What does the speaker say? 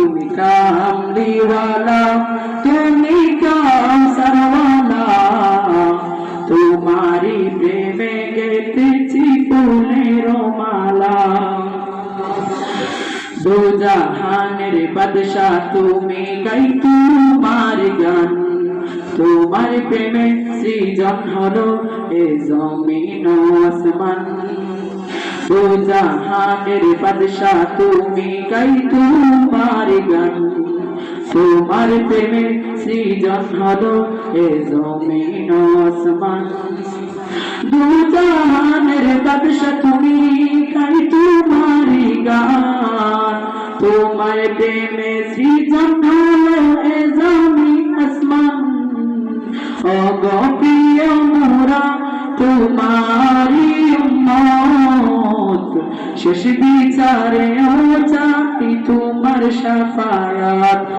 তুমি কামলিওয়ালা, তুমি কাউসারওয়ালা, তোমারি প্রেমে গেতেছি ফুলের মালা। দো জাহানের বাদশাহ তুমি, গাই তোমার গান, তোমার প্রেমে সৃজন হলো এ জমিন ও আসমান। দো জাহানের বাদশাহ তুমি, গাই তোমার গান, তোমার প্রেমে সৃজন হলো এ জমিন ও আসমান। দো জাহানের বাদশাহ তুমি, গাই তোমার গান, তোমার প্রেমে সৃজন হলো এ জমিন আসমান। ও গো প্রিয় মোরা তোমারি উম্মত, শেষ বিচারে ও চাই তোমার শাফায়াত।